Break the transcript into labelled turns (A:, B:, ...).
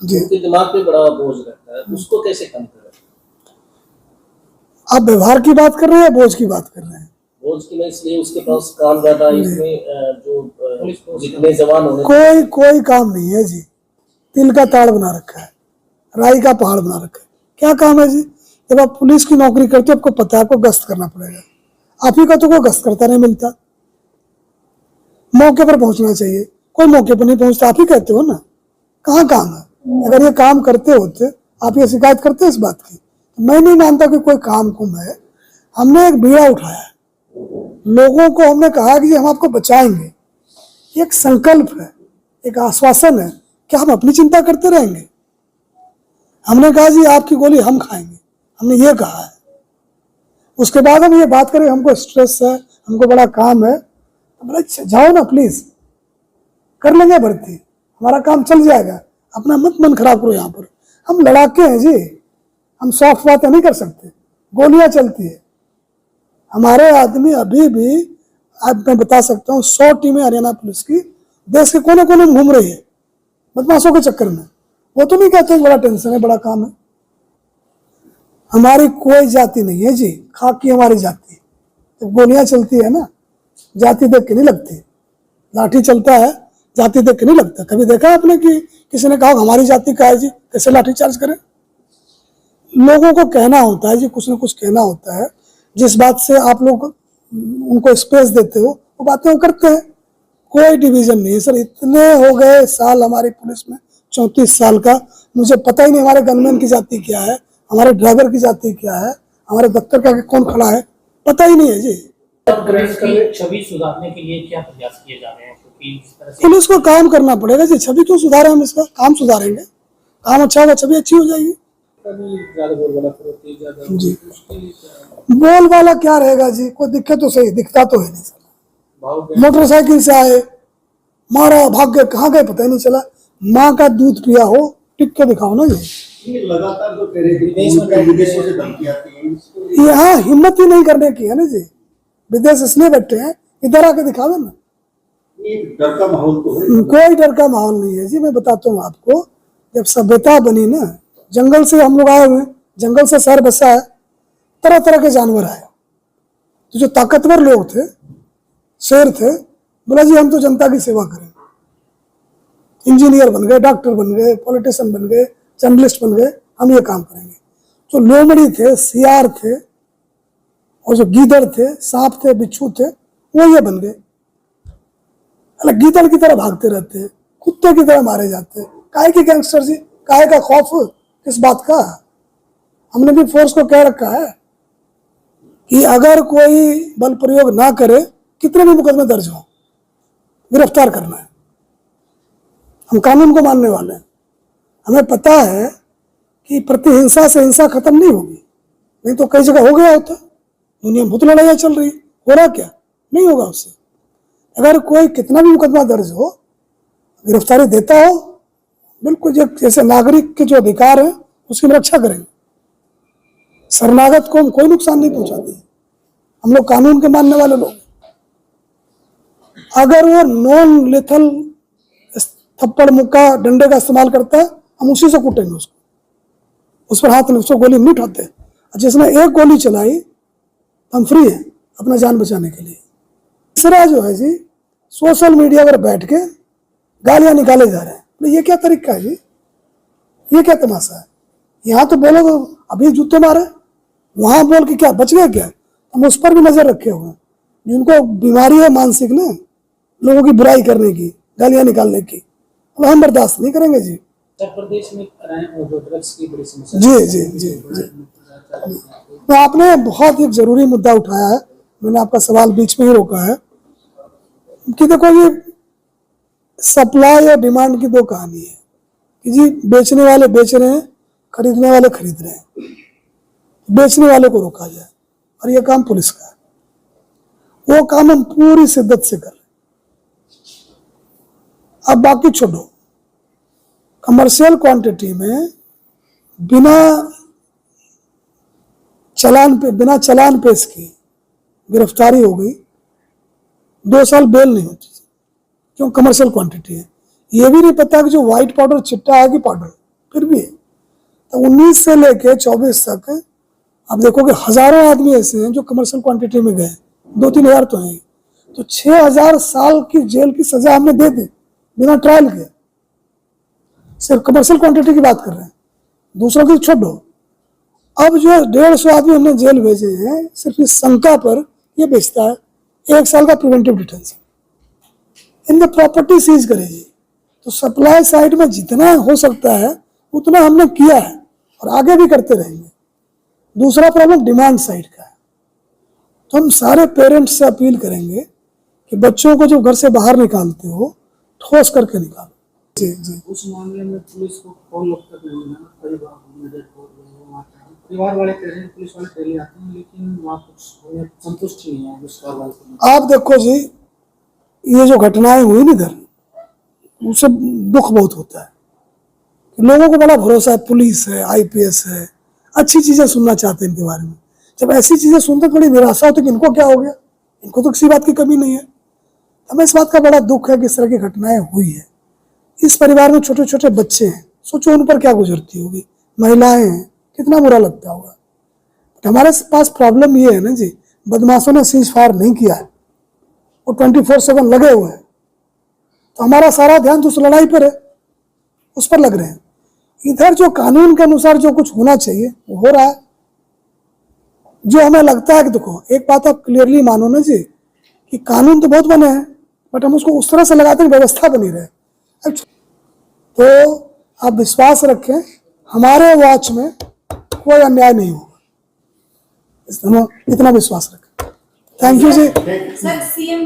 A: उनके दिमाग पे बड़ा बोझ रहता है, उसको कैसे कम करें?
B: आप व्यवहार की बात कर रहे हैं या बोझ की बात कर रहे हैं?
A: बोझ की नहीं, इसलिए उसके पास काम ज्यादा है, इसमें जो जितने जवान होने
B: कोई काम नहीं है जी। तिल का ताड़ बना रखा है, राई का पहाड़ बना रखा है। क्या काम है जी? जब आप पुलिस की नौकरी करते हो आपको पता है आपको गश्त करना पड़ेगा। आप ही का तो कोई गश्त करता नहीं मिलता। मौके पर पहुंचना चाहिए, कोई मौके पर नहीं पहुंचता। आप ही कहते हो ना, कहाँ काम है? अगर ये काम करते होते आप ये शिकायत करते इस बात की? तो मैं नहीं मानता कि कोई काम कुम है। हमने एक बीड़ा उठाया है, लोगों को हमने कहा कि हम आपको बचाएंगे। एक संकल्प है, एक आश्वासन है कि हम अपनी चिंता करते रहेंगे। हमने कहा जी आपकी गोली हम खाएंगे, हमने ये कहा है। उसके बाद हम ये बात करें हमको स्ट्रेस है, हमको बड़ा काम है, तो बोला जाओ ना प्लीज, कर लेंगे भर्ती, हमारा काम चल जाएगा, अपना मत मन खराब करो। यहाँ पर हम लड़ाके हैं जी, हम सॉफ्ट बातें नहीं कर सकते, गोलियां चलती है। हमारे आदमी अभी भी, आज मैं बता सकता हूँ 100 टीमें हरियाणा पुलिस की देश के कोने कोने में घूम रही है बदमाशों के चक्कर में। वो तो नहीं कहते बड़ा टेंशन है, बड़ा काम है। हमारी कोई जाति नहीं है जी, खाकी हमारी जाति। तो गोलियां चलती है ना, जाति देख के नहीं लगती। लाठी चलता है, जाति देख के नहीं लगता। कभी देखा आपने कि किसी ने कहा हमारी जाति का है जी, कैसे लाठी चार्ज करें? लोगों को कहना होता है जी, कुछ ना कुछ कहना होता है। जिस बात से आप लोग उनको स्पेस देते हो वो बातें वो करते हैं। कोई डिवीजन नहीं है सर। इतने हो गए साल हमारी पुलिस में, 34 साल का, मुझे पता ही नहीं हमारे गनमैन की जाति क्या है, हमारे ड्राइवर की जाति क्या है, हमारे दफ्तर का कौन खड़ा है, पता ही नहीं है जी।
C: पुलिस की छवि सुधारने के लिए क्या प्रयास किए जा रहे हैं? क्योंकि इस तरह से
B: पुलिस को काम करना पड़ेगा जी। छवि क्यों सुधारे हम? इसका काम सुधारेंगे, काम अच्छा होगा, छवि अच्छी हो जाएगी जी। बोल वाला क्या रहेगा जी? कोई दिखे तो सही, दिखता तो है नहीं सर। मोटरसाइकिल से आए, मारा, भाग गए, कहाँ गए पता ही नहीं चला। माँ का दूध पिया हो, टिक के दिखाओ ना जी।
D: लगातार जो विदेशों से धमकी आती है,
B: यहाँ हिम्मत ही नहीं करने की है ना जी। विदेश इसलिए बैठे हैं, इधर आके दिखावे ना।
D: डर का माहौल तो है?
B: कोई डर का माहौल नहीं है जी। मैं बताता हूँ आपको, जब सभ्यता बनी ना, जंगल से हम लोग आए हुए, जंगल से शहर बसा है, तरह तरह के जानवर आए। तो जो ताकतवर लोग थे, शेर थे, बोला जी हम तो जनता की सेवा करेंगे। इंजीनियर बन गए, डॉक्टर बन गए, पॉलिटिशियन बन गए, जर्नलिस्ट बन गए, हम ये काम करेंगे। जो लोमड़ी थे, सियार थे, और जो गीदड़ थे, सांप थे, बिच्छू थे, वो ये बन गए। अलग गीदड़ की तरह भागते रहते हैं, कुत्ते की तरह मारे जाते हैं। काहे की गैंगस्टर जी? काहे का खौफ? किस बात का? हमने भी फोर्स को कह रखा है कि अगर कोई बल प्रयोग ना करे, कितने भी मुकदमे दर्ज हो, गिरफ्तार करना है। हम कानून को मानने वाले हैं। हमें पता है कि प्रतिहिंसा से हिंसा खत्म नहीं होगी, नहीं तो कई जगह हो गया होता। दुनिया में बहुत लड़ाइयाँ चल रही, हो रहा क्या? नहीं होगा उससे। अगर कोई कितना भी मुकदमा दर्ज हो, गिरफ्तारी देता हो, बिल्कुल जैसे नागरिक के जो अधिकार है उसकी रक्षा करेंगे। शरणागत को हम कोई नुकसान नहीं पहुंचाते। हम लोग कानून के मानने वाले लोग। अगर वो नॉन लेथल थप्पड़, मुक्का, डंडे का इस्तेमाल करता है, हम उसी से कूटेंगे उसको, उस पर हाथ नहीं, उसको गोली नहीं उठाते। जिसने एक गोली चलाई तो हम फ्री हैं अपना जान बचाने के लिए। तीसरा जो है जी, सोशल मीडिया पर बैठ के गालियां निकाले जा रहे हैं। ये क्या तरीका है जी? ये क्या तमाशा है? यहाँ तो बोलो तो अभी जूते मारे, वहां बोल के क्या बच गए क्या? हम उस पर भी नजर रखे हुए हैं। जिनको बीमारी है मानसिक ना, लोगों की बुराई करने की, गालियां निकालने की, तो हम बर्दाश्त नहीं करेंगे जी।
C: उत्तर प्रदेश में ड्रग्स की बड़ी समस्या
B: जी जी जी जी। तो आपने बहुत एक जरूरी मुद्दा उठाया है, मैंने आपका सवाल बीच में ही रोका है कि देखो ये सप्लाई और डिमांड की दो कहानी है कि जी बेचने वाले बेच रहे हैं, खरीदने वाले खरीद रहे हैं। बेचने वाले को रोका जाए, और ये काम पुलिस का है। वो काम हम पूरी शिद्दत से कर रहे हैं। अब बाकी छोड़ो, कमर्शियल क्वांटिटी में बिना चालान पेश की गिरफ्तारी हो गई, 2 साल बेल नहीं होती। क्यों? कमर्शियल क्वांटिटी है। ये भी नहीं पता कि जो व्हाइट पाउडर चिट्टा है कि पाउडर, फिर भी तो 19 से लेके 24 तक आप देखोगे हजारों आदमी ऐसे हैं जो कमर्शियल क्वांटिटी में गए, 2-3 हजार तो हैं, तो 6,000 साल की जेल की सजा हमने दे दी बिना ट्रायल के। सिर्फ कमर्शियल क्वांटिटी की बात कर रहे हैं, दूसरों की छोड़ो। अब जो 150 आदमी हमने जेल भेजे हैं सिर्फ इस शंका पर ये बेचता है 1 साल का प्रिवेंटिव डिटेंशन, इनका प्रॉपर्टी सीज करेगी। तो सप्लाई साइड में जितना हो सकता है उतना हमने किया है और आगे भी करते रहेंगे। दूसरा प्रॉब्लम डिमांड साइड का है, तो हम सारे पेरेंट्स से अपील करेंगे कि बच्चों को जो घर से बाहर निकालते हो ठोस करके निकालो। जी जी।
E: उस मामले में पुलिस को कौन लोग तक नहीं मिला, परिवार वाले कह रहे हैं पुलिस वाले डेली आते हैं लेकिन वहाँ कुछ उन्हें संतुष्टि नहीं है उस कार्रवाई को।
B: आप देखो जी, ये जो घटनाएं हुई ना इधर, उससे दुख बहुत होता है। लोगों को बड़ा भरोसा है, पुलिस है, आईपीएस है, अच्छी चीजें सुनना चाहते हैं इनके बारे में। जब ऐसी चीजें सुनते थोड़ी निराशा होती कि इनको क्या हो गया, इनको तो किसी बात की कमी नहीं है। हमें इस बात का बड़ा दुख है कि इस तरह की घटनाएं हुई है। इस परिवार में छोटे छोटे बच्चे हैं, सोचो उन पर क्या गुजरती होगी, महिलाएं हैं, कितना बुरा लगता होगा। हमारे पास प्रॉब्लम ये है ना जी, बदमाशों ने सीज फायर नहीं किया है, वो 24/7 लगे हुए हैं, तो हमारा सारा ध्यान तो उस लड़ाई पर है, उस पर लग रहे हैं। इधर जो कानून के अनुसार जो कुछ होना चाहिए वो हो रहा है। जो हमें लगता है कि देखो एक बात आप क्लियरली मानो ना जी, कि कानून तो बहुत बने हैं बट हम उसको उस तरह से लगाते हैं व्यवस्था बनी रहे। तो आप विश्वास रखें हमारे वॉच में कोई अन्याय नहीं होगा, इतना विश्वास रखें। थैंक यू जी।
F: Sir, CM